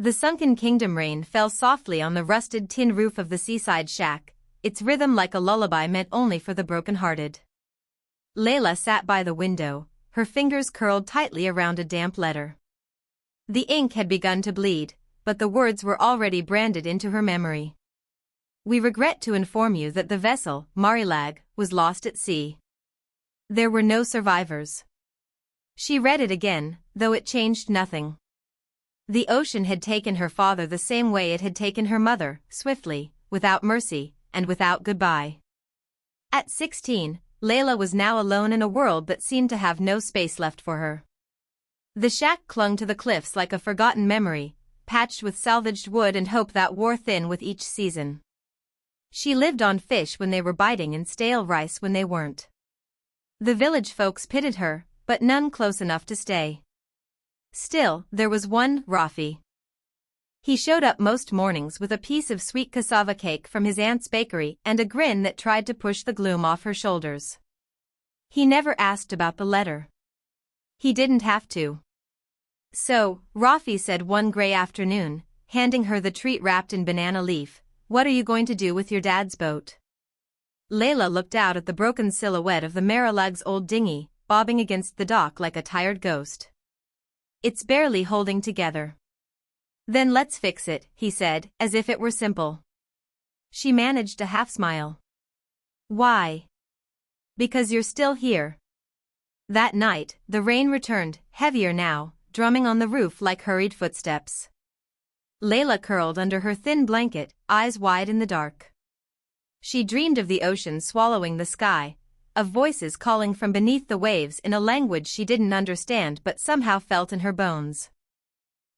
The sunken kingdom rain fell softly on the rusted tin roof of the seaside shack, its rhythm like a lullaby meant only for the broken-hearted. Layla sat by the window, her fingers curled tightly around a damp letter. The ink had begun to bleed, but the words were already branded into her memory. We regret to inform you that the vessel, Marilag, was lost at sea. There were no survivors. She read it again, though it changed nothing. The ocean had taken her father the same way it had taken her mother, swiftly, without mercy, and without goodbye. At 16, Layla was now alone in a world that seemed to have no space left for her. The shack clung to the cliffs like a forgotten memory, patched with salvaged wood and hope that wore thin with each season. She lived on fish when they were biting and stale rice when they weren't. The village folks pitied her, but none close enough to stay. Still, there was one, Rafi. He showed up most mornings with a piece of sweet cassava cake from his aunt's bakery and a grin that tried to push the gloom off her shoulders. He never asked about the letter. He didn't have to. So, Rafi said one gray afternoon, handing her the treat wrapped in banana leaf, "What are you going to do with your dad's boat?" Layla looked out at the broken silhouette of the Marilag's old dinghy, bobbing against the dock like a tired ghost. "It's barely holding together." "Then let's fix it," he said, as if it were simple. She managed a half-smile. "Why?" "Because you're still here." That night, the rain returned, heavier now, drumming on the roof like hurried footsteps. Layla curled under her thin blanket, eyes wide in the dark. She dreamed of the ocean swallowing the sky, of voices calling from beneath the waves in a language she didn't understand but somehow felt in her bones.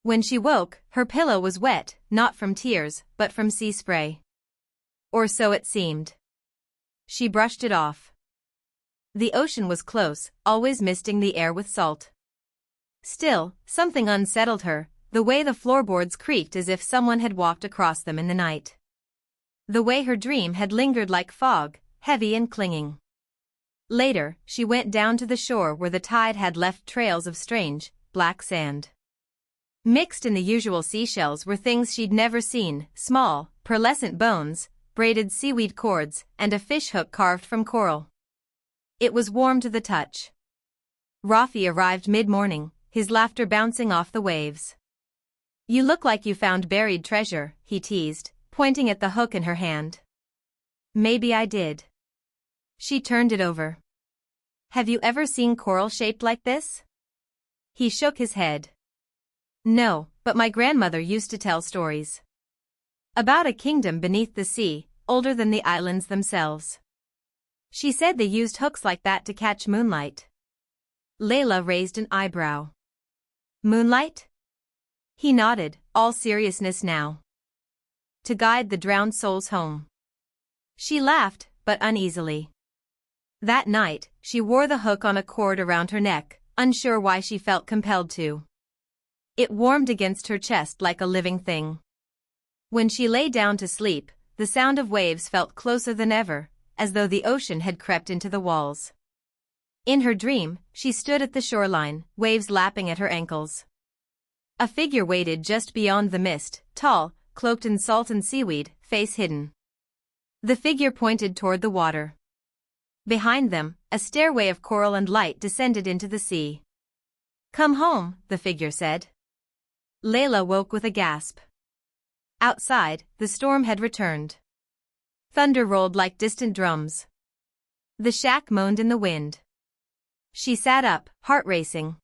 When she woke, her pillow was wet, not from tears, but from sea spray. Or so it seemed. She brushed it off. The ocean was close, always misting the air with salt. Still, something unsettled her, the way the floorboards creaked as if someone had walked across them in the night. The way her dream had lingered like fog, heavy and clinging. Later, she went down to the shore where the tide had left trails of strange, black sand. Mixed in the usual seashells were things she'd never seen, small, pearlescent bones, braided seaweed cords, and a fishhook carved from coral. It was warm to the touch. Rafi arrived mid-morning, his laughter bouncing off the waves. "You look like you found buried treasure," he teased, pointing at the hook in her hand. "Maybe I did." She turned it over. "Have you ever seen coral shaped like this?" He shook his head. "No, but my grandmother used to tell stories. About a kingdom beneath the sea, older than the islands themselves. She said they used hooks like that to catch moonlight." Layla raised an eyebrow. "Moonlight?" He nodded, all seriousness now. "To guide the drowned souls home." She laughed, but uneasily. That night, she wore the hook on a cord around her neck, unsure why she felt compelled to. It warmed against her chest like a living thing. When she lay down to sleep, the sound of waves felt closer than ever, as though the ocean had crept into the walls. In her dream, she stood at the shoreline, waves lapping at her ankles. A figure waited just beyond the mist, tall, cloaked in salt and seaweed, face hidden. The figure pointed toward the water. Behind them, a stairway of coral and light descended into the sea. "Come home," the figure said. Layla woke with a gasp. Outside, the storm had returned. Thunder rolled like distant drums. The shack moaned in the wind. She sat up, heart racing.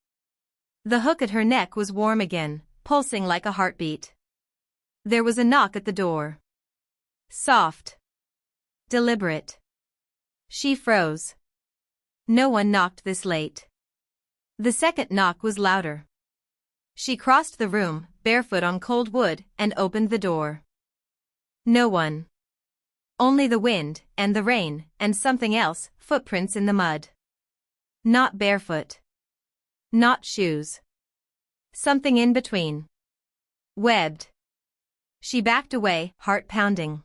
The hook at her neck was warm again, pulsing like a heartbeat. There was a knock at the door. Soft. Deliberate. She froze. No one knocked this late. The second knock was louder. She crossed the room, barefoot on cold wood, and opened the door. No one. Only the wind, and the rain, and something else, footprints in the mud. Not barefoot. Not shoes. Something in between. Webbed. She backed away, heart pounding.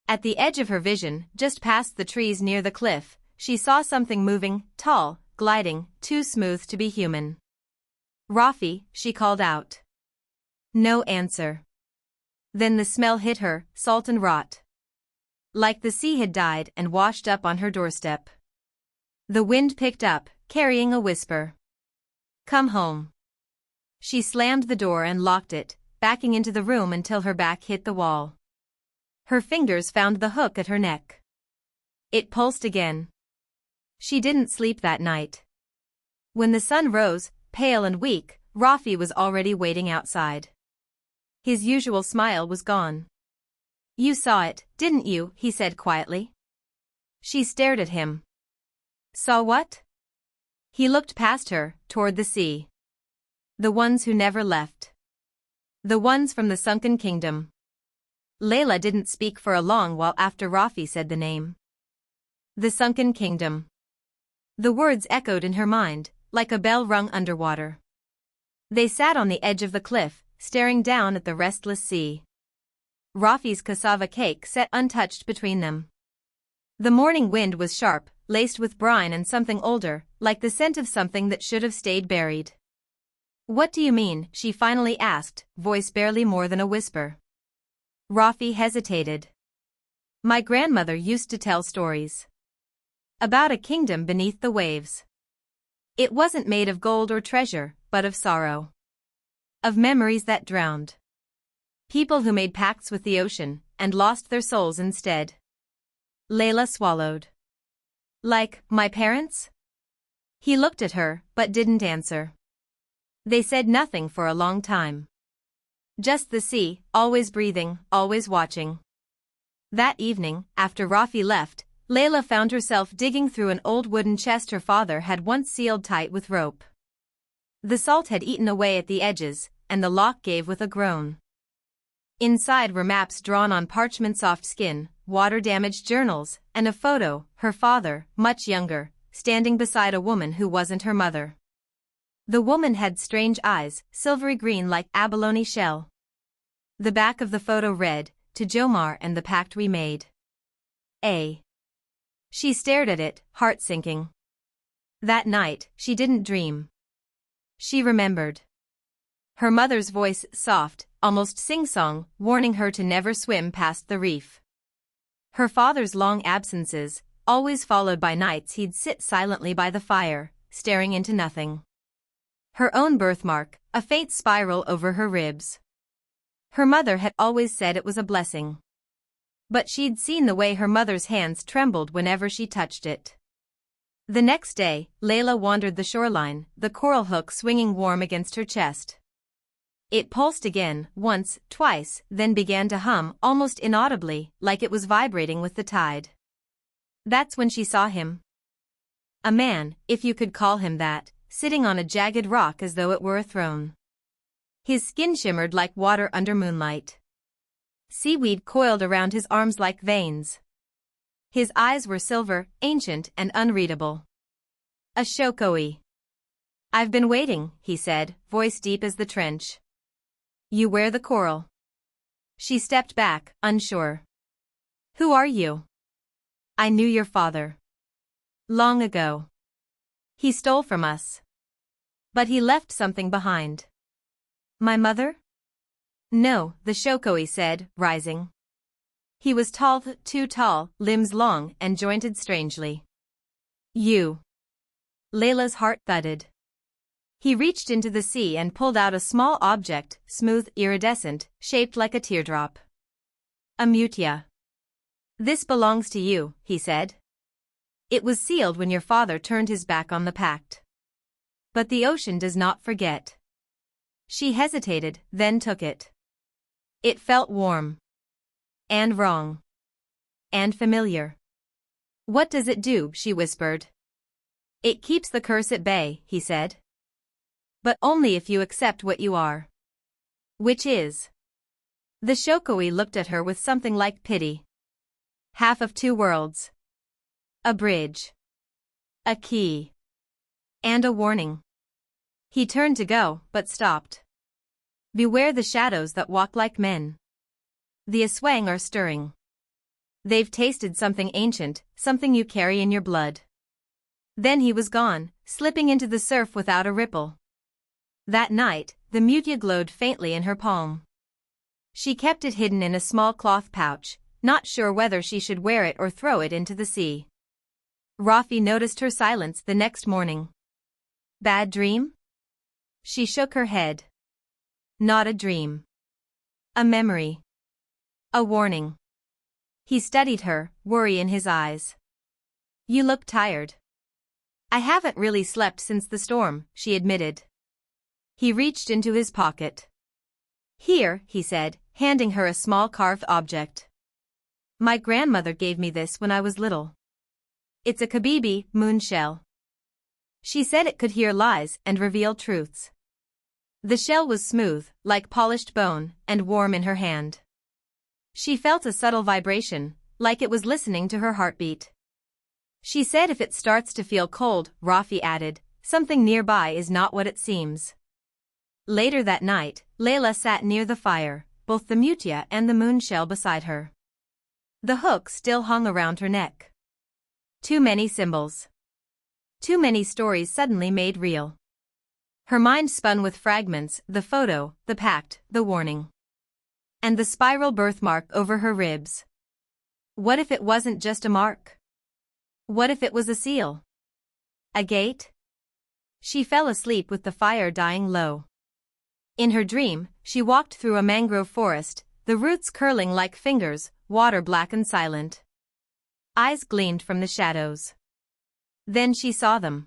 At the edge of her vision, just past the trees near the cliff, she saw something moving, tall, gliding, too smooth to be human. "Rafi," she called out. No answer. Then the smell hit her, salt and rot. Like the sea had died and washed up on her doorstep. The wind picked up, carrying a whisper. Come home. She slammed the door and locked it, backing into the room until her back hit the wall. Her fingers found the hook at her neck. It pulsed again. She didn't sleep that night. When the sun rose, pale and weak, Rafi was already waiting outside. His usual smile was gone. You saw it, didn't you? He said quietly. She stared at him. Saw what? He looked past her, toward the sea. The ones who never left. The ones from the Sunken kingdom. Layla didn't speak for a long while after Rafi said the name. The Sunken kingdom. The words echoed in her mind, like a bell rung underwater. They sat on the edge of the cliff, staring down at the restless sea. Rafi's cassava cake sat untouched between them. The morning wind was sharp, laced with brine and something older, like the scent of something that should have stayed buried. What do you mean? She finally asked, voice barely more than a whisper. Rafi hesitated. My grandmother used to tell stories. About a kingdom beneath the waves. It wasn't made of gold or treasure, but of sorrow. Of memories that drowned. People who made pacts with the ocean, and lost their souls instead. Layla swallowed. Like, my parents? He looked at her, but didn't answer. They said nothing for a long time. Just the sea, always breathing, always watching. That evening, after Rafi left, Layla found herself digging through an old wooden chest her father had once sealed tight with rope. The salt had eaten away at the edges, and the lock gave with a groan. Inside were maps drawn on parchment soft skin, water-damaged journals, and a photo, her father, much younger, standing beside a woman who wasn't her mother. The woman had strange eyes, silvery green like abalone shell. The back of the photo read, to Jomar and the pact we made. A. She stared at it, heart sinking. That night, she didn't dream. She remembered. Her mother's voice soft, almost sing-song, warning her to never swim past the reef. Her father's long absences, always followed by nights he'd sit silently by the fire, staring into nothing. Her own birthmark, a faint spiral over her ribs. Her mother had always said it was a blessing. But she'd seen the way her mother's hands trembled whenever she touched it. The next day, Layla wandered the shoreline, the coral hook swinging warm against her chest. It pulsed again, once, twice, then began to hum, almost inaudibly, like it was vibrating with the tide. That's when she saw him. A man, if you could call him that, sitting on a jagged rock as though it were a throne. His skin shimmered like water under moonlight. Seaweed coiled around his arms like veins. His eyes were silver, ancient and unreadable. A shokoi. I've been waiting, he said, voice deep as the trench. You wear the coral. She stepped back, unsure. Who are you? I knew your father. Long ago. He stole from us. But he left something behind. My mother? No, the shokoi said, rising. He was tall, too tall, limbs long and jointed strangely. You. Layla's heart thudded. He reached into the sea and pulled out a small object, smooth, iridescent, shaped like a teardrop. A mutia. This belongs to you, he said. It was sealed when your father turned his back on the pact. But the ocean does not forget. She hesitated, then took it. It felt warm. And wrong. And familiar. What does it do? She whispered. It keeps the curse at bay, he said. But only if you accept what you are. Which is? The shokoi looked at her with something like pity. Half of two worlds. A bridge. A key. And a warning. He turned to go, but stopped. Beware the shadows that walk like men. The Aswang are stirring. They've tasted something ancient, something you carry in your blood. Then he was gone, slipping into the surf without a ripple. That night, the mutia glowed faintly in her palm. She kept it hidden in a small cloth pouch, not sure whether she should wear it or throw it into the sea. Rafi noticed her silence the next morning. Bad dream? She shook her head. Not a dream. A memory. A warning. He studied her, worry in his eyes. You look tired. I haven't really slept since the storm, she admitted. He reached into his pocket. Here, he said, handing her a small carved object. My grandmother gave me this when I was little. It's a kabibi, moon shell. She said it could hear lies and reveal truths. The shell was smooth, like polished bone, and warm in her hand. She felt a subtle vibration, like it was listening to her heartbeat. She said if it starts to feel cold, Rafi added, something nearby is not what it seems. Later that night, Layla sat near the fire, both the mutia and the moon shell beside her. The hook still hung around her neck. Too many symbols. Too many stories suddenly made real. Her mind spun with fragments, the photo, the pact, the warning. And the spiral birthmark over her ribs. What if it wasn't just a mark? What if it was a seal? A gate? She fell asleep with the fire dying low. In her dream, she walked through a mangrove forest, the roots curling like fingers, water black and silent. Eyes gleamed from the shadows. Then she saw them.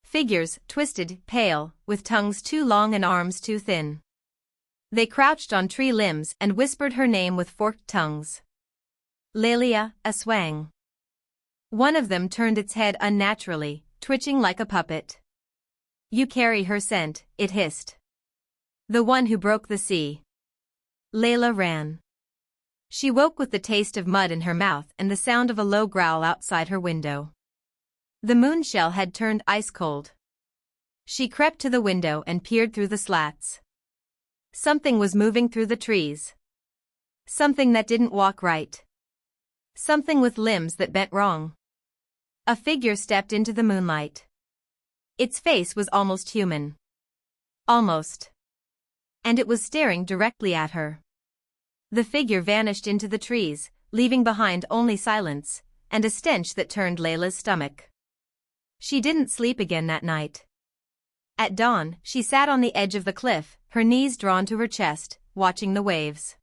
Figures, twisted, pale, with tongues too long and arms too thin. They crouched on tree limbs and whispered her name with forked tongues. Layla, a swang. One of them turned its head unnaturally, twitching like a puppet. You carry her scent, it hissed. The one who broke the sea. Layla ran. She woke with the taste of mud in her mouth and the sound of a low growl outside her window. The moon shell had turned ice cold. She crept to the window and peered through the slats. Something was moving through the trees. Something that didn't walk right. Something with limbs that bent wrong. A figure stepped into the moonlight. Its face was almost human. Almost. And it was staring directly at her. The figure vanished into the trees, leaving behind only silence, and a stench that turned Layla's stomach. She didn't sleep again that night. At dawn, she sat on the edge of the cliff, her knees drawn to her chest, watching the waves.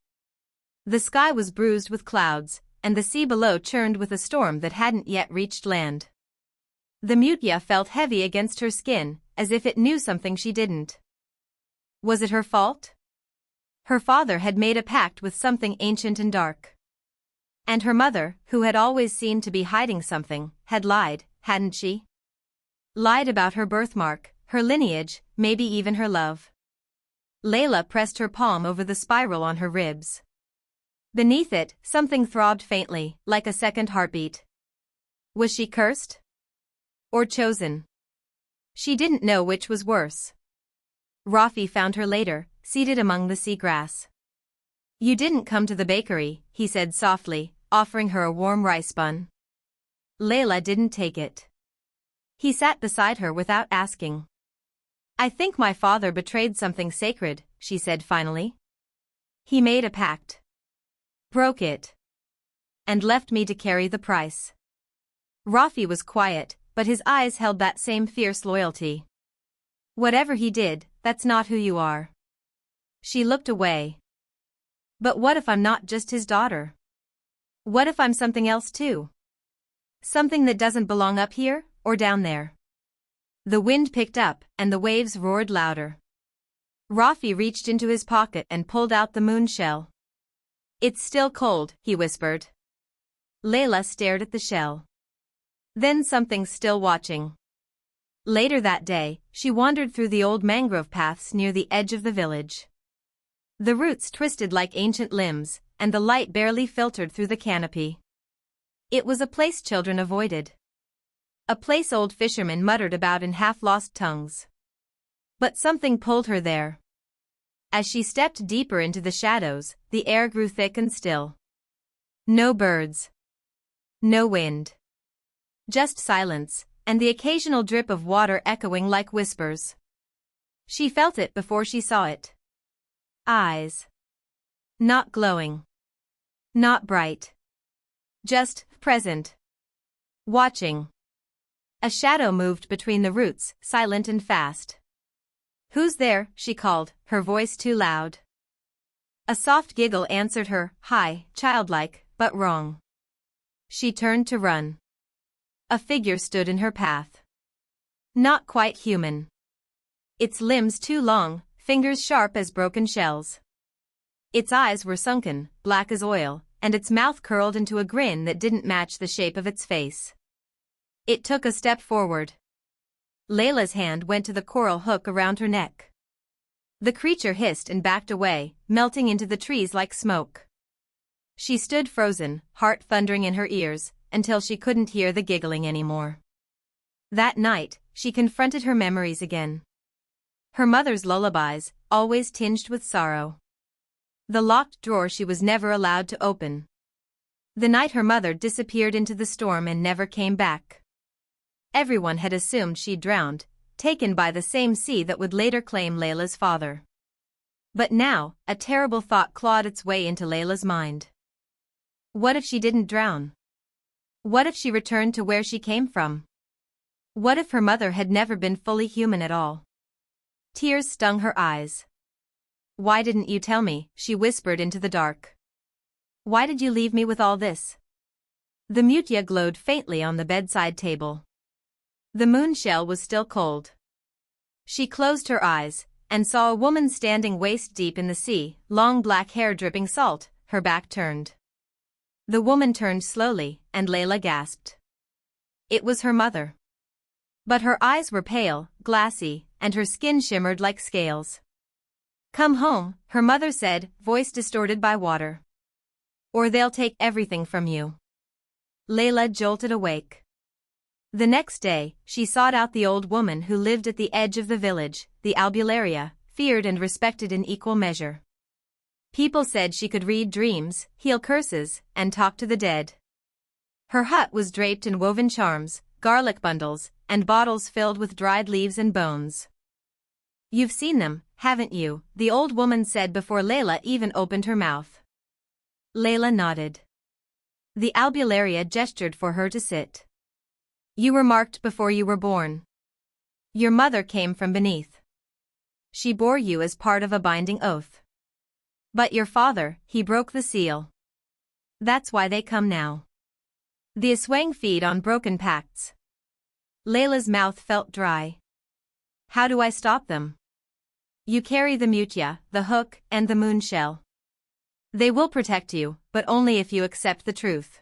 The sky was bruised with clouds, and the sea below churned with a storm that hadn't yet reached land. The mutia felt heavy against her skin, as if it knew something she didn't. Was it her fault? Her father had made a pact with something ancient and dark. And her mother, who had always seemed to be hiding something, had lied, hadn't she? Lied about her birthmark, her lineage, maybe even her love. Layla pressed her palm over the spiral on her ribs. Beneath it, something throbbed faintly, like a second heartbeat. Was she cursed? Or chosen? She didn't know which was worse. Rafi found her later, seated among the seagrass. You didn't come to the bakery, he said softly, offering her a warm rice bun. Layla didn't take it. He sat beside her without asking. I think my father betrayed something sacred, she said finally. He made a pact. Broke it. And left me to carry the price. Rafi was quiet, but his eyes held that same fierce loyalty. Whatever he did, that's not who you are. She looked away. But what if I'm not just his daughter? What if I'm something else too? Something that doesn't belong up here, or down there? The wind picked up, and the waves roared louder. Rafi reached into his pocket and pulled out the moon shell. It's still cold, he whispered. Layla stared at the shell. Then something still watching. Later that day, she wandered through the old mangrove paths near the edge of the village. The roots twisted like ancient limbs, and the light barely filtered through the canopy. It was a place children avoided. A place old fishermen muttered about in half-lost tongues. But something pulled her there. As she stepped deeper into the shadows, the air grew thick and still. No birds. No wind. Just silence, and the occasional drip of water echoing like whispers. She felt it before she saw it. Eyes. Not glowing. Not bright. Just present. Watching. A shadow moved between the roots, silent and fast. "Who's there?" she called, her voice too loud. A soft giggle answered her, high, childlike, but wrong. She turned to run. A figure stood in her path. Not quite human. Its limbs too long, fingers sharp as broken shells. Its eyes were sunken, black as oil, and its mouth curled into a grin that didn't match the shape of its face. It took a step forward. Layla's hand went to the coral hook around her neck. The creature hissed and backed away, melting into the trees like smoke. She stood frozen, heart thundering in her ears, until she couldn't hear the giggling anymore. That night, she confronted her memories again. Her mother's lullabies, always tinged with sorrow. The locked drawer she was never allowed to open. The night her mother disappeared into the storm and never came back. Everyone had assumed she'd drowned, taken by the same sea that would later claim Layla's father. But now, a terrible thought clawed its way into Layla's mind. What if she didn't drown? What if she returned to where she came from? What if her mother had never been fully human at all? Tears stung her eyes. "Why didn't you tell me?" she whispered into the dark. "Why did you leave me with all this?" The mutia glowed faintly on the bedside table. The moon shell was still cold. She closed her eyes, and saw a woman standing waist-deep in the sea, long black hair dripping salt, her back turned. The woman turned slowly, and Layla gasped. It was her mother. But her eyes were pale, glassy, and her skin shimmered like scales. "Come home," her mother said, voice distorted by water. "Or they'll take everything from you." Layla jolted awake. The next day, she sought out the old woman who lived at the edge of the village, the albularia, feared and respected in equal measure. People said she could read dreams, heal curses, and talk to the dead. Her hut was draped in woven charms, garlic bundles, and bottles filled with dried leaves and bones. "You've seen them, haven't you?" the old woman said before Layla even opened her mouth. Layla nodded. The albularia gestured for her to sit. "You were marked before you were born. Your mother came from beneath. She bore you as part of a binding oath. But your father, he broke the seal. That's why they come now. The Aswang feed on broken pacts." Layla's mouth felt dry. "How do I stop them?" "You carry the mutia, the hook, and the moon shell. They will protect you, but only if you accept the truth.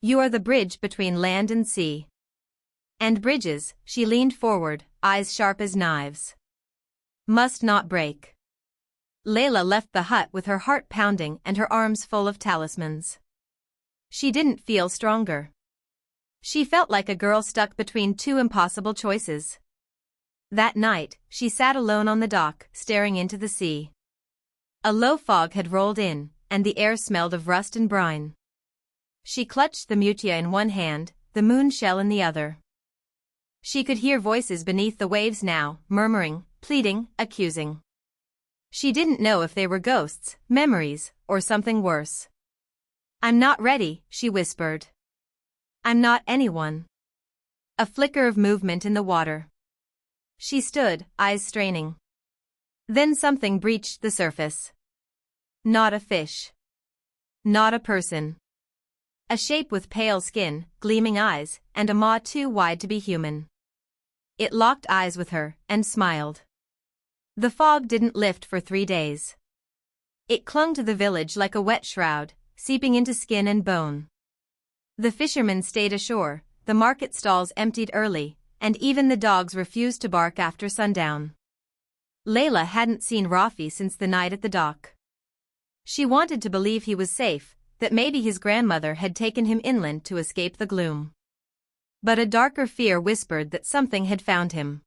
You are the bridge between land and sea. And bridges," she leaned forward, eyes sharp as knives, "must not break." Layla left the hut with her heart pounding and her arms full of talismans. She didn't feel stronger. She felt like a girl stuck between two impossible choices. That night, she sat alone on the dock, staring into the sea. A low fog had rolled in, and the air smelled of rust and brine. She clutched the mutia in one hand, the moon shell in the other. She could hear voices beneath the waves now, murmuring, pleading, accusing. She didn't know if they were ghosts, memories, or something worse. "I'm not ready," she whispered. "I'm not anyone." A flicker of movement in the water. She stood, eyes straining. Then something breached the surface. Not a fish. Not a person. A shape with pale skin, gleaming eyes, and a maw too wide to be human. It locked eyes with her, and smiled. The fog didn't lift for 3 days. It clung to the village like a wet shroud, seeping into skin and bone. The fishermen stayed ashore, the market stalls emptied early, and even the dogs refused to bark after sundown. Layla hadn't seen Rafi since the night at the dock. She wanted to believe he was safe, that maybe his grandmother had taken him inland to escape the gloom. But a darker fear whispered that something had found him.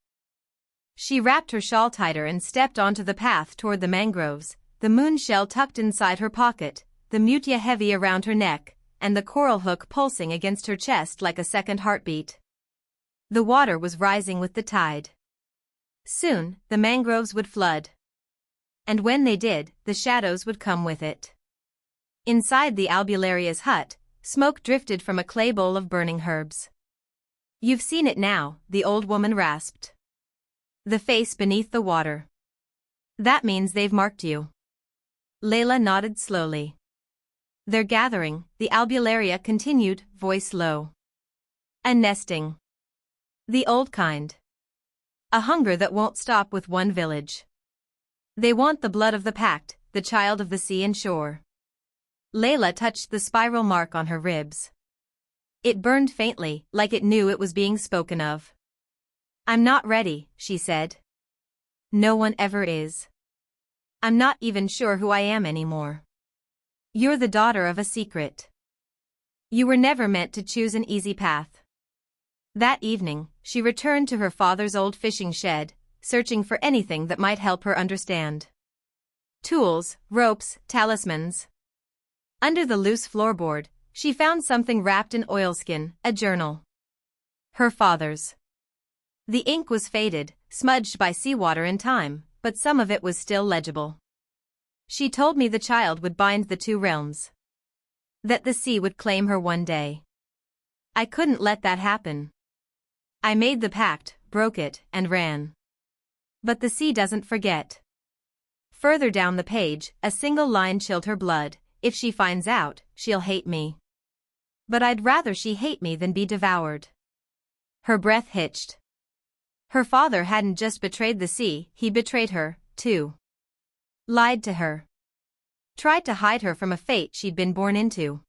She wrapped her shawl tighter and stepped onto the path toward the mangroves, the moon shell tucked inside her pocket, the mutia heavy around her neck, and the coral hook pulsing against her chest like a second heartbeat. The water was rising with the tide. Soon, the mangroves would flood. And when they did, the shadows would come with it. Inside the albularia's hut, smoke drifted from a clay bowl of burning herbs. "You've seen it now," the old woman rasped. "The face beneath the water. That means they've marked you." Layla nodded slowly. "They're gathering," the albularia continued, voice low. "A nesting. The old kind. A hunger that won't stop with one village. They want the blood of the pact, the child of the sea and shore." Layla touched the spiral mark on her ribs. It burned faintly, like it knew it was being spoken of. "I'm not ready," she said. "No one ever is. I'm not even sure who I am anymore. You're the daughter of a secret. You were never meant to choose an easy path." That evening, she returned to her father's old fishing shed, searching for anything that might help her understand. Tools, ropes, talismans. Under the loose floorboard, she found something wrapped in oilskin, a journal. Her father's. The ink was faded, smudged by seawater and time, but some of it was still legible. "She told me the child would bind the two realms. That the sea would claim her one day. I couldn't let that happen. I made the pact, broke it, and ran. But the sea doesn't forget." Further down the page, a single line chilled her blood. "If she finds out, she'll hate me. But I'd rather she hate me than be devoured." Her breath hitched. Her father hadn't just betrayed the sea, he betrayed her, too. Lied to her. Tried to hide her from a fate she'd been born into.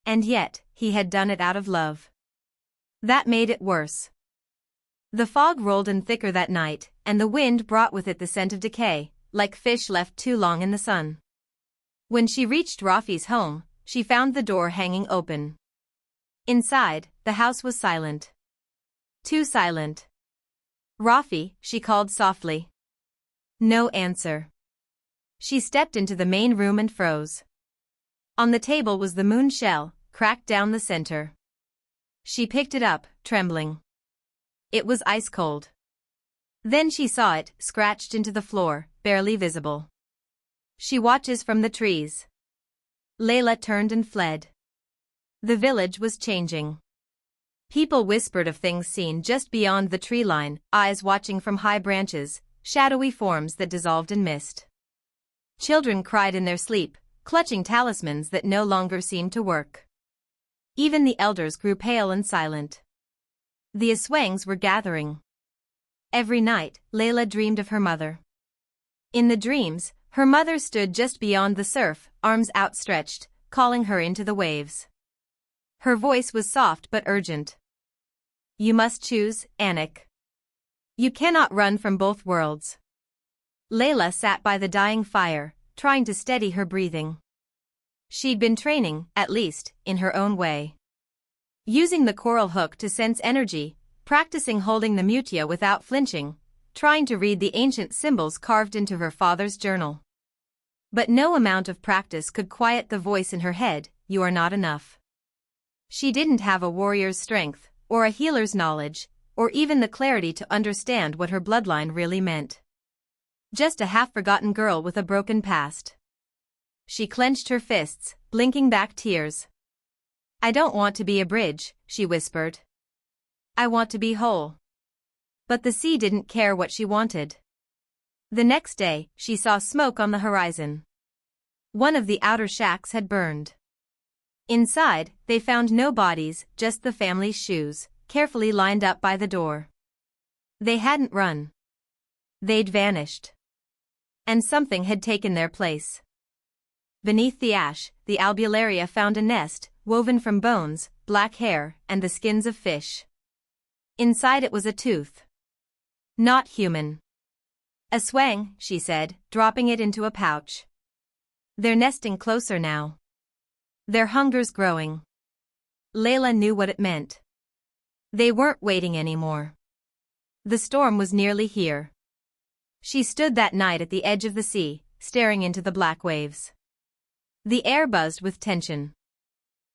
And yet, he had done it out of love. That made it worse. The fog rolled in thicker that night, and the wind brought with it the scent of decay, like fish left too long in the sun. When she reached Rafi's home, she found the door hanging open. Inside, the house was silent. Too silent. "Rafi," she called softly. No answer. She stepped into the main room and froze. On the table was the moon shell, cracked down the center. She picked it up, trembling. It was ice cold. Then she saw it, scratched into the floor, barely visible. "She watches from the trees." Layla turned and fled. The village was changing. People whispered of things seen just beyond the tree line, eyes watching from high branches, shadowy forms that dissolved in mist. Children cried in their sleep, clutching talismans that no longer seemed to work. Even the elders grew pale and silent. The Aswangs were gathering. Every night, Layla dreamed of her mother. In the dreams, her mother stood just beyond the surf, arms outstretched, calling her into the waves. Her voice was soft but urgent. "You must choose, Anik. You cannot run from both worlds." Layla sat by the dying fire, trying to steady her breathing. She'd been training, at least, in her own way. Using the coral hook to sense energy, practicing holding the mutia without flinching, trying to read the ancient symbols carved into her father's journal. But no amount of practice could quiet the voice in her head, "You are not enough." She didn't have a warrior's strength, or a healer's knowledge, or even the clarity to understand what her bloodline really meant. Just a half-forgotten girl with a broken past. She clenched her fists, blinking back tears. "I don't want to be a bridge," she whispered. "I want to be whole." But the sea didn't care what she wanted. The next day, she saw smoke on the horizon. One of the outer shacks had burned. Inside, they found no bodies, just the family's shoes, carefully lined up by the door. They hadn't run. They'd vanished. And something had taken their place. Beneath the ash, the albularia found a nest, woven from bones, black hair, and the skins of fish. Inside it was a tooth. Not human. "A swang," she said, dropping it into a pouch. "They're nesting closer now. Their hunger's growing." Layla knew what it meant. They weren't waiting anymore. The storm was nearly here. She stood that night at the edge of the sea, staring into the black waves. The air buzzed with tension.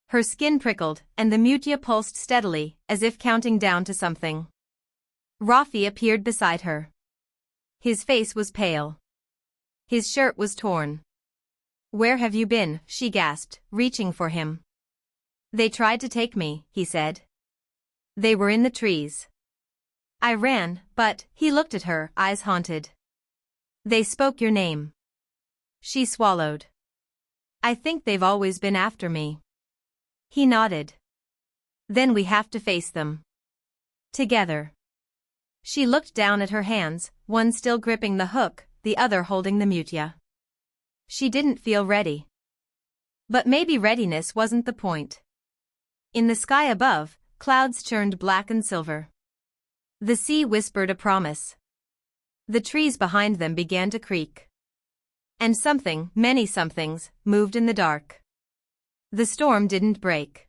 Her skin prickled, and the mutia pulsed steadily, as if counting down to something. Rafi appeared beside her. His face was pale. His shirt was torn. "Where have you been?" she gasped, reaching for him. "They tried to take me," he said. "They were in the trees. I ran, but..." He looked at her, eyes haunted. "They spoke your name." She swallowed. "I think they've always been after me." He nodded. "Then we have to face them. Together." She looked down at her hands, one still gripping the hook, the other holding the mutia. She didn't feel ready. But maybe readiness wasn't the point. In the sky above, clouds churned black and silver. The sea whispered a promise. The trees behind them began to creak. And something, many somethings, moved in the dark. The storm didn't break.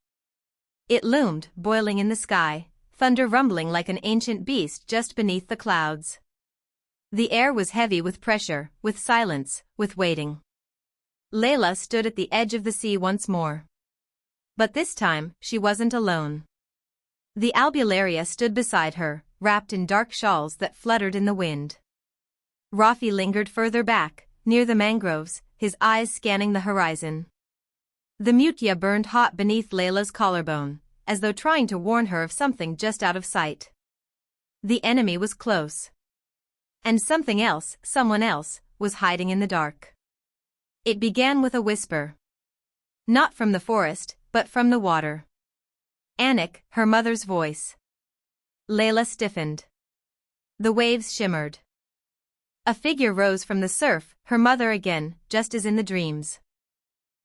It loomed, boiling in the sky, thunder rumbling like an ancient beast just beneath the clouds. The air was heavy with pressure, with silence, with waiting. Layla stood at the edge of the sea once more. But this time, she wasn't alone. The albularia stood beside her, wrapped in dark shawls that fluttered in the wind. Rafi lingered further back, near the mangroves, his eyes scanning the horizon. The mutia burned hot beneath Layla's collarbone, as though trying to warn her of something just out of sight. The enemy was close. And something else, someone else, was hiding in the dark. It began with a whisper. Not from the forest, but from the water. Anik, her mother's voice. Layla stiffened. The waves shimmered. A figure rose from the surf, her mother again, just as in the dreams.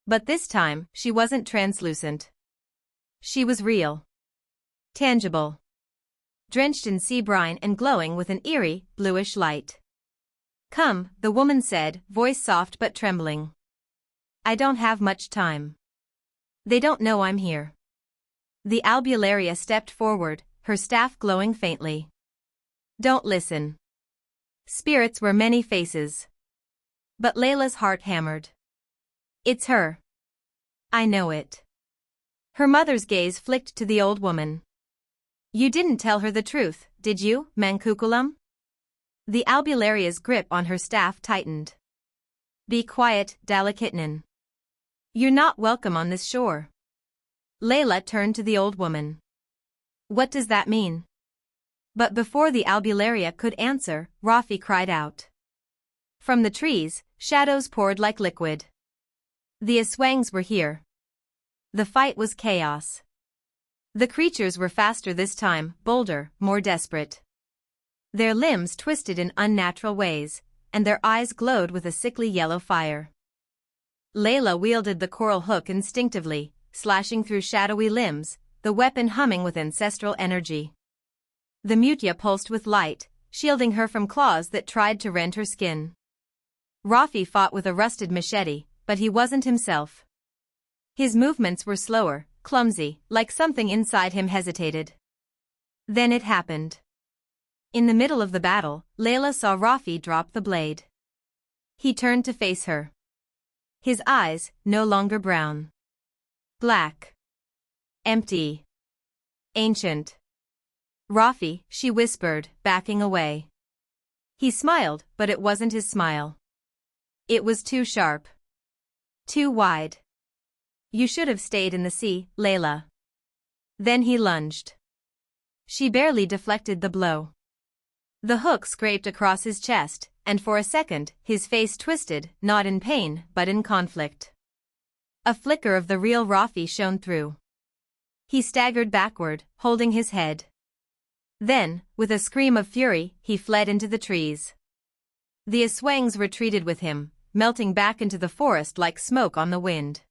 But this time, she wasn't translucent. She was real. Tangible. Drenched in sea brine and glowing with an eerie, bluish light. "Come," the woman said, voice soft but trembling. "I don't have much time. They don't know I'm here." The albularia stepped forward, her staff glowing faintly. "Don't listen." Spirits were many faces. But Layla's heart hammered. "It's her. I know it." Her mother's gaze flicked to the old woman. "You didn't tell her the truth, did you, Mankukulam?" The albularia's grip on her staff tightened. "Be quiet, Dalikitnan. You're not welcome on this shore." Layla turned to the old woman. "What does that mean?" But before the albularia could answer, Rafi cried out. From the trees, shadows poured like liquid. The Aswangs were here. The fight was chaos. The creatures were faster this time, bolder, more desperate. Their limbs twisted in unnatural ways, and their eyes glowed with a sickly yellow fire. Layla wielded the coral hook instinctively, slashing through shadowy limbs, the weapon humming with ancestral energy. The mutia pulsed with light, shielding her from claws that tried to rend her skin. Rafi fought with a rusted machete, but he wasn't himself. His movements were slower, clumsy, like something inside him hesitated. Then it happened. In the middle of the battle, Layla saw Rafi drop the blade. He turned to face her. His eyes, no longer brown. Black. Empty. Ancient. "Rafi," she whispered, backing away. He smiled, but it wasn't his smile. It was too sharp. Too wide. "You should have stayed in the sea, Layla." Then he lunged. She barely deflected the blow. The hook scraped across his chest, and for a second, his face twisted, not in pain, but in conflict. A flicker of the real Rafi shone through. He staggered backward, holding his head. Then, with a scream of fury, he fled into the trees. The Aswangs retreated with him, melting back into the forest like smoke on the wind.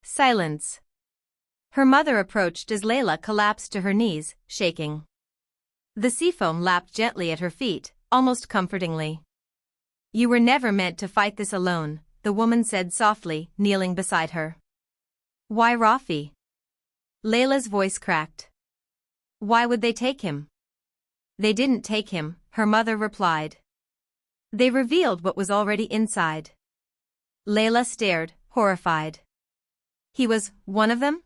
Silence. Her mother approached as Layla collapsed to her knees, shaking. The seafoam lapped gently at her feet, almost comfortingly. "You were never meant to fight this alone," the woman said softly, kneeling beside her. "Why Rafi?" Layla's voice cracked. "Why would they take him?" "They didn't take him," her mother replied. "They revealed what was already inside." Layla stared, horrified. "He was one of them?"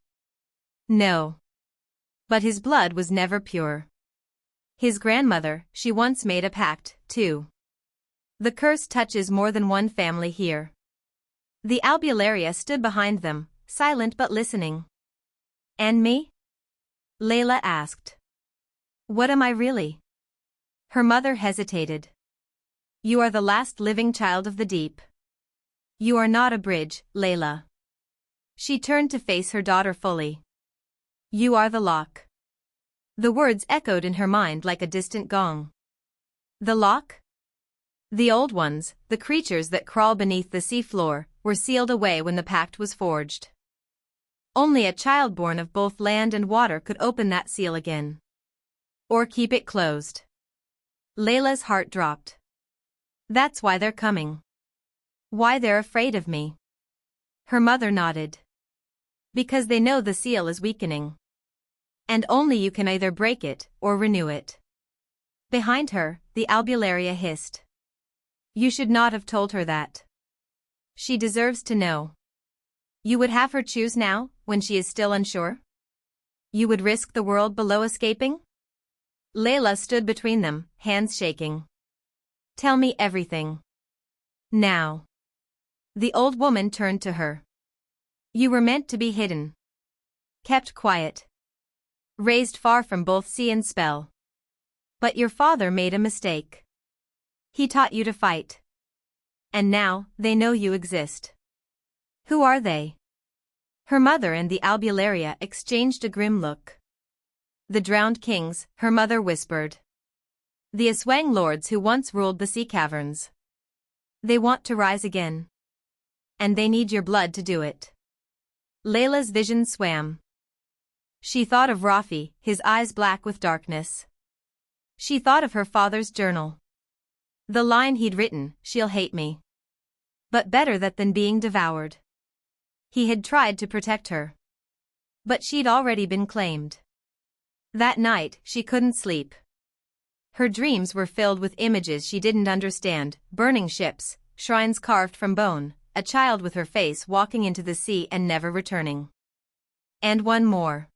"No. But his blood was never pure. His grandmother, she once made a pact, too." The curse touches more than one family here. The albularia stood behind them, silent but listening. And me? Layla asked. What am I really? Her mother hesitated. You are the last living child of the deep. You are not a bridge, Layla. She turned to face her daughter fully. You are the lock. The words echoed in her mind like a distant gong. The lock? The old ones, the creatures that crawl beneath the sea floor, were sealed away when the pact was forged. Only a child born of both land and water could open that seal again. Or keep it closed. Layla's heart dropped. That's why they're coming. Why they're afraid of me. Her mother nodded. Because they know the seal is weakening. And only you can either break it or renew it. Behind her, the albularia hissed. You should not have told her that. She deserves to know. You would have her choose now, when she is still unsure? You would risk the world below escaping? Layla stood between them, hands shaking. Tell me everything. Now. The old woman turned to her. You were meant to be hidden. Kept quiet. Raised far from both sea and spell. But your father made a mistake. He taught you to fight. And now, they know you exist. Who are they? Her mother and the albularia exchanged a grim look. The drowned kings, her mother whispered. The Aswang lords who once ruled the sea caverns. They want to rise again. And they need your blood to do it. Layla's vision swam. She thought of Rafi, his eyes black with darkness. She thought of her father's journal. The line he'd written, she'll hate me. But better that than being devoured. He had tried to protect her. But she'd already been claimed. That night, she couldn't sleep. Her dreams were filled with images she didn't understand, burning ships, shrines carved from bone, a child with her face walking into the sea and never returning. And one more.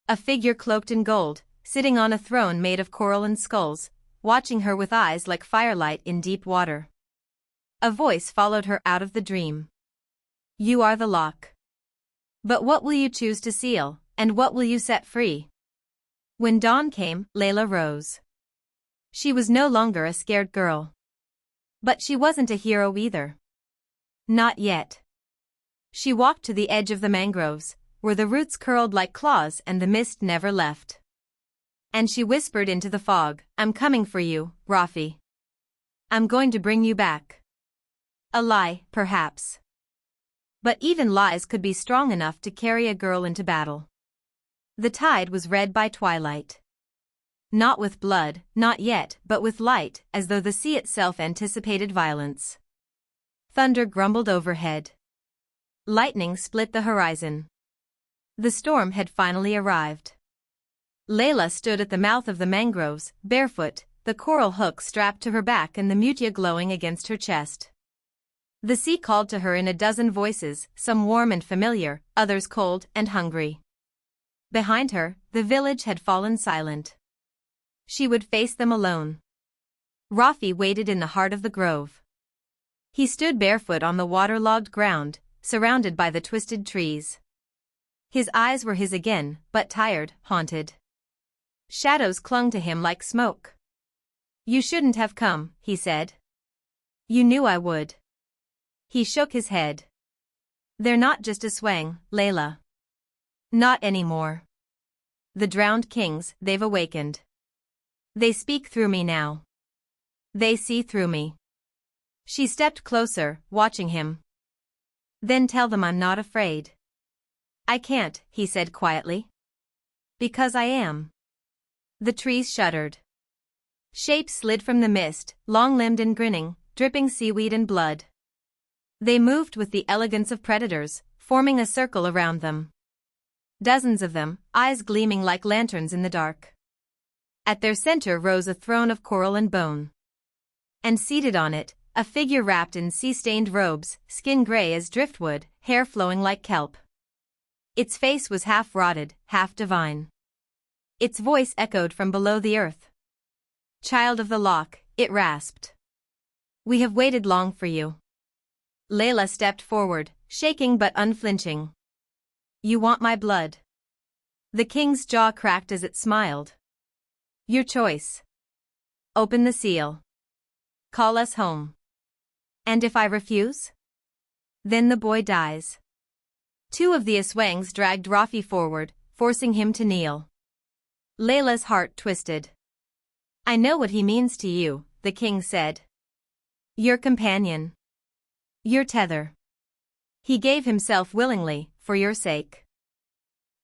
A figure cloaked in gold, sitting on a throne made of coral and skulls, watching her with eyes like firelight in deep water. A voice followed her out of the dream. You are the lock. But what will you choose to seal, and what will you set free? When dawn came, Layla rose. She was no longer a scared girl. But she wasn't a hero either. Not yet. She walked to the edge of the mangroves, where the roots curled like claws and the mist never left. And she whispered into the fog, I'm coming for you, Rafi. I'm going to bring you back. A lie, perhaps. But even lies could be strong enough to carry a girl into battle. The tide was red by twilight. Not with blood, not yet, but with light, as though the sea itself anticipated violence. Thunder grumbled overhead. Lightning split the horizon. The storm had finally arrived. Layla stood at the mouth of the mangroves, barefoot, the coral hook strapped to her back and the mutia glowing against her chest. The sea called to her in a dozen voices, some warm and familiar, others cold and hungry. Behind her, the village had fallen silent. She would face them alone. Rafi waited in the heart of the grove. He stood barefoot on the waterlogged ground, surrounded by the twisted trees. His eyes were his again, but tired, haunted. Shadows clung to him like smoke. You shouldn't have come, he said. You knew I would. He shook his head. They're not just a swang, Layla. Not anymore. The drowned kings, they've awakened. They speak through me now. They see through me. She stepped closer, watching him. Then tell them I'm not afraid. I can't, he said quietly. Because I am. The trees shuddered. Shapes slid from the mist, long-limbed and grinning, dripping seaweed and blood. They moved with the elegance of predators, forming a circle around them. Dozens of them, eyes gleaming like lanterns in the dark. At their center rose a throne of coral and bone. And seated on it, a figure wrapped in sea-stained robes, skin gray as driftwood, hair flowing like kelp. Its face was half rotted, half divine. Its voice echoed from below the earth. Child of the lock, it rasped. We have waited long for you. Layla stepped forward, shaking but unflinching. You want my blood? The king's jaw cracked as it smiled. Your choice. Open the seal. Call us home. And if I refuse? Then the boy dies. Two of the Aswangs dragged Rafi forward, forcing him to kneel. Layla's heart twisted. I know what he means to you, the king said. Your companion. Your tether. He gave himself willingly, for your sake.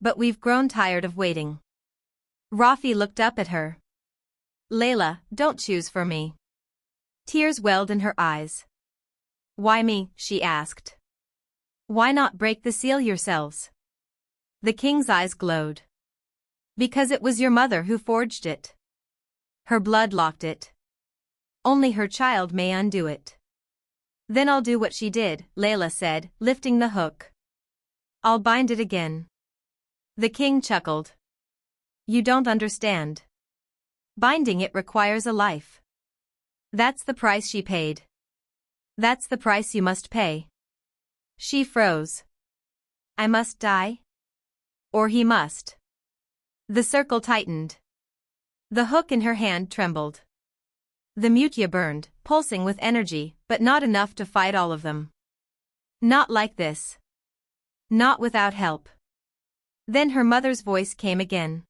But we've grown tired of waiting. Rafi looked up at her. Layla, don't choose for me. Tears welled in her eyes. Why me? She asked. Why not break the seal yourselves? The king's eyes glowed. Because it was your mother who forged it. Her blood locked it. Only her child may undo it. Then I'll do what she did, Layla said, lifting the hook. I'll bind it again. The king chuckled. You don't understand. Binding it requires a life. That's the price she paid. That's the price you must pay. She froze. I must die? Or he must. The circle tightened. The hook in her hand trembled. The mutya burned, pulsing with energy, but not enough to fight all of them. Not like this. Not without help. Then her mother's voice came again.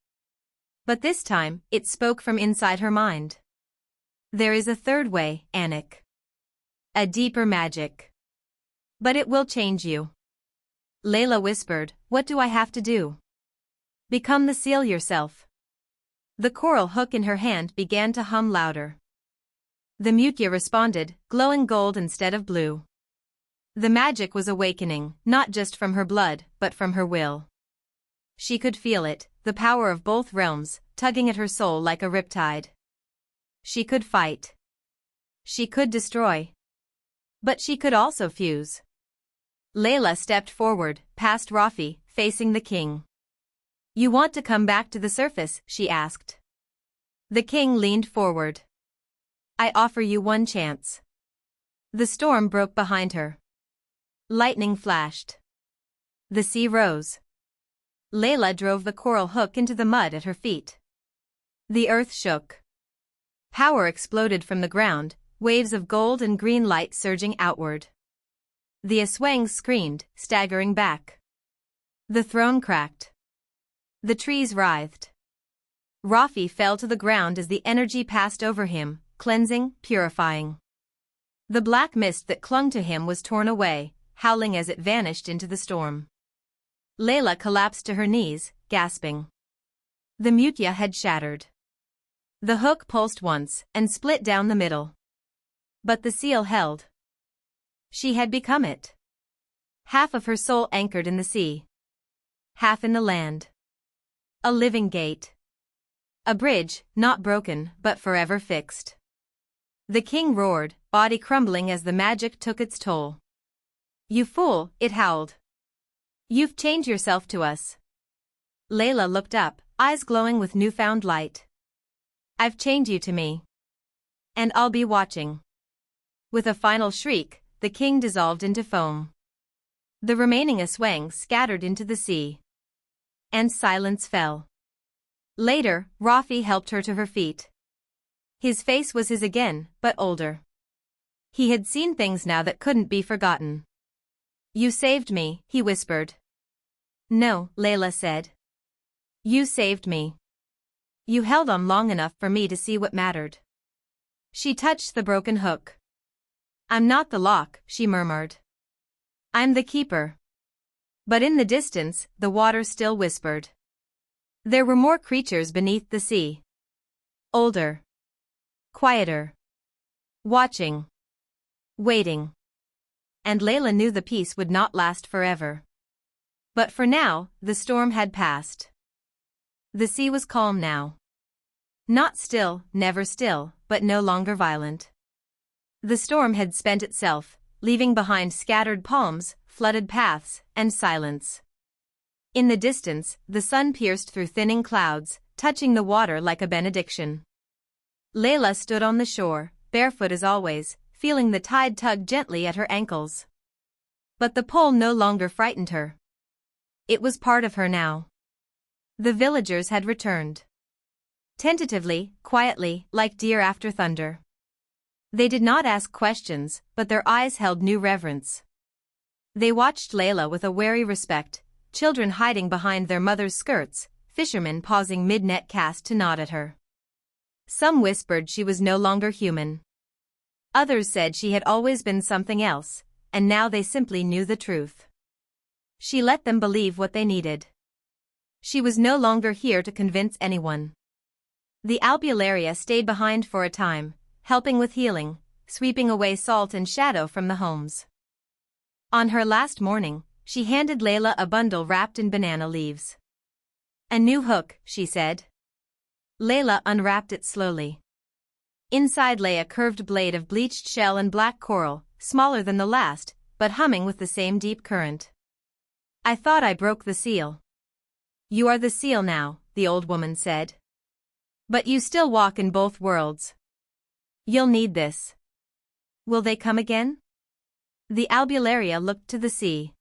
But this time, it spoke from inside her mind. There is a third way, Anik. A deeper magic. But it will change you. Layla whispered, what do I have to do? Become the seal yourself. The coral hook in her hand began to hum louder. The mutya responded, glowing gold instead of blue. The magic was awakening, not just from her blood, but from her will. She could feel it, the power of both realms, tugging at her soul like a riptide. She could fight. She could destroy. But she could also fuse. Layla stepped forward, past Rafi, facing the king. You want to come back to the surface? She asked. The king leaned forward. I offer you one chance. The storm broke behind her. Lightning flashed. The sea rose. Layla drove the coral hook into the mud at her feet. The earth shook. Power exploded from the ground, waves of gold and green light surging outward. The Aswangs screamed, staggering back. The throne cracked. The trees writhed. Rafi fell to the ground as the energy passed over him, cleansing, purifying. The black mist that clung to him was torn away, howling as it vanished into the storm. Layla collapsed to her knees, gasping. The mutya had shattered. The hook pulsed once and split down the middle. But the seal held. She had become it. Half of her soul anchored in the sea. Half in the land. A living gate. A bridge, not broken, but forever fixed. The king roared, body crumbling as the magic took its toll. You fool, it howled. You've chained yourself to us. Layla looked up, eyes glowing with newfound light. I've chained you to me. And I'll be watching. With a final shriek, the king dissolved into foam. The remaining Aswangs scattered into the sea. And silence fell. Later, Rafi helped her to her feet. His face was his again, but older. He had seen things now that couldn't be forgotten. You saved me, he whispered. No, Layla said. You saved me. You held on long enough for me to see what mattered. She touched the broken hook. I'm not the lock, she murmured. I'm the keeper. But in the distance, the water still whispered. There were more creatures beneath the sea. Older. Quieter. Watching. Waiting. And Layla knew the peace would not last forever. But for now, the storm had passed. The sea was calm now. Not still, never still, but no longer violent. The storm had spent itself, leaving behind scattered palms, flooded paths, and silence. In the distance, the sun pierced through thinning clouds, touching the water like a benediction. Layla stood on the shore, barefoot as always, feeling the tide tug gently at her ankles. But the pole no longer frightened her. It was part of her now. The villagers had returned. Tentatively, quietly, like deer after thunder. They did not ask questions, but their eyes held new reverence. They watched Layla with a wary respect, children hiding behind their mothers' skirts, fishermen pausing mid-net cast to nod at her. Some whispered she was no longer human. Others said she had always been something else, and now they simply knew the truth. She let them believe what they needed. She was no longer here to convince anyone. The albularia stayed behind for a time, helping with healing, sweeping away salt and shadow from the homes. On her last morning, she handed Layla a bundle wrapped in banana leaves. "A new hook," she said. Layla unwrapped it slowly. Inside lay a curved blade of bleached shell and black coral, smaller than the last, but humming with the same deep current. "I thought I broke the seal." "You are the seal now," the old woman said. "But you still walk in both worlds. You'll need this." "Will they come again?" The albularia looked to the sea.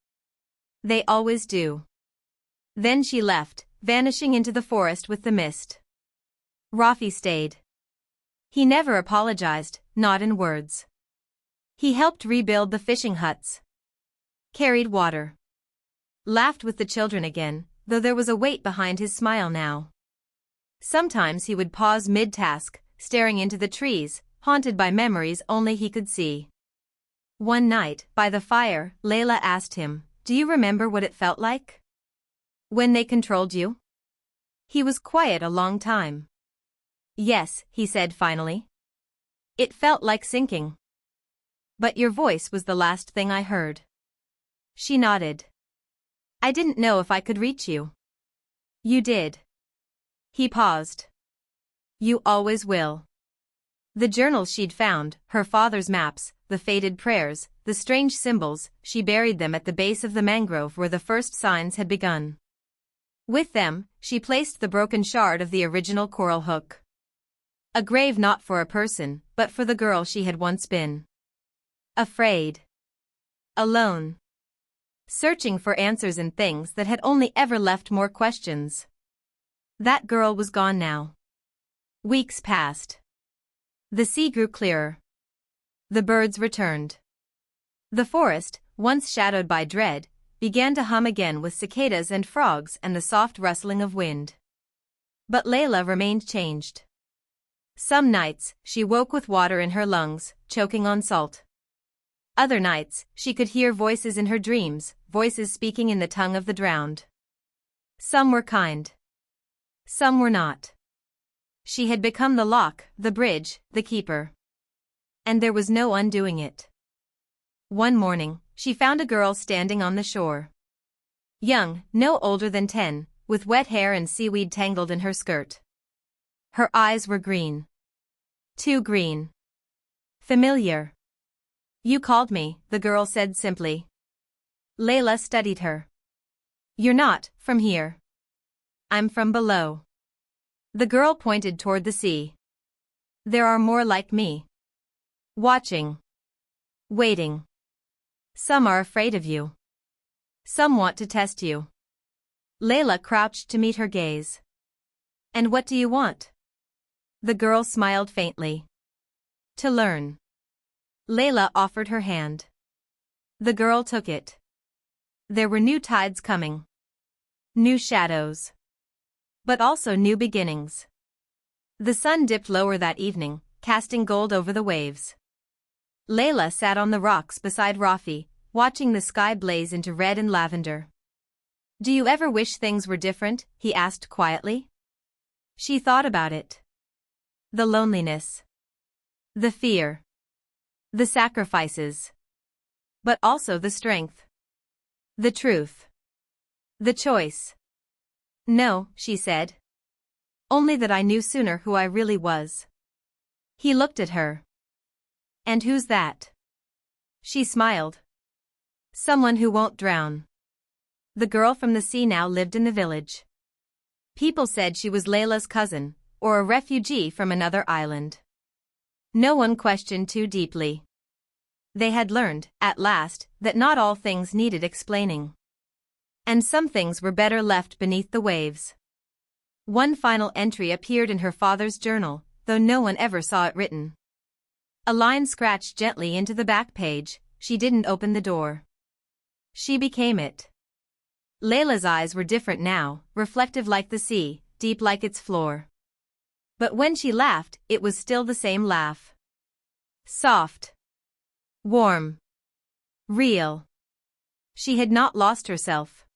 "They always do." Then she left, vanishing into the forest with the mist. Rafi stayed. He never apologized, not in words. He helped rebuild the fishing huts. Carried water. Laughed with the children again, though there was a weight behind his smile now. Sometimes he would pause mid-task, staring into the trees, haunted by memories only he could see. One night, by the fire, Layla asked him, "Do you remember what it felt like? When they controlled you?" He was quiet a long time. "Yes," he said finally. "It felt like sinking. But your voice was the last thing I heard." She nodded. "I didn't know if I could reach you." "You did." He paused. "You always will." The journals she'd found, her father's maps, the faded prayers, the strange symbols, she buried them at the base of the mangrove where the first signs had begun. With them, she placed the broken shard of the original coral hook. A grave not for a person, but for the girl she had once been. Afraid. Alone. Searching for answers in things that had only ever left more questions. That girl was gone now. Weeks passed. The sea grew clearer. The birds returned. The forest, once shadowed by dread, began to hum again with cicadas and frogs and the soft rustling of wind. But Layla remained changed. Some nights, she woke with water in her lungs, choking on salt. Other nights, she could hear voices in her dreams, voices speaking in the tongue of the drowned. Some were kind. Some were not. She had become the lock, the bridge, the keeper. And there was no undoing it. One morning, she found a girl standing on the shore. Young, no older than 10, with wet hair and seaweed tangled in her skirt. Her eyes were green. Too green. Familiar. "You called me," the girl said simply. Layla studied her. "You're not from here." "I'm from below." The girl pointed toward the sea. "There are more like me. Watching. Waiting. Some are afraid of you. Some want to test you." Layla crouched to meet her gaze. "And what do you want?" The girl smiled faintly. "To learn." Layla offered her hand. The girl took it. There were new tides coming. New shadows. But also new beginnings. The sun dipped lower that evening, casting gold over the waves. Layla sat on the rocks beside Rafi, watching the sky blaze into red and lavender. "Do you ever wish things were different?" he asked quietly. She thought about it. The loneliness. The fear. The sacrifices. But also the strength. The truth. The choice. "No," she said. "Only that I knew sooner who I really was." He looked at her. "And who's that?" She smiled. "Someone who won't drown." The girl from the sea now lived in the village. People said she was Layla's cousin, or a refugee from another island. No one questioned too deeply. They had learned, at last, that not all things needed explaining. And some things were better left beneath the waves. One final entry appeared in her father's journal, though no one ever saw it written. A line scratched gently into the back page: she didn't open the door. She became it. Layla's eyes were different now, reflective like the sea, deep like its floor. But when she laughed, it was still the same laugh. Soft. Warm. Real. She had not lost herself.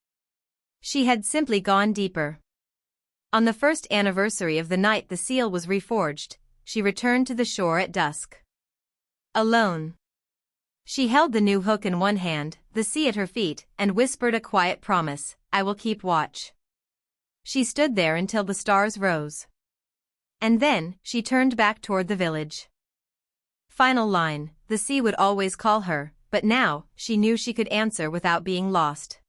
She had simply gone deeper. On the first anniversary of the night the seal was reforged, she returned to the shore at dusk. Alone. She held the new hook in one hand, the sea at her feet, and whispered a quiet promise: I will keep watch. She stood there until the stars rose. And then, she turned back toward the village. Final line: the sea would always call her, but now, she knew she could answer without being lost.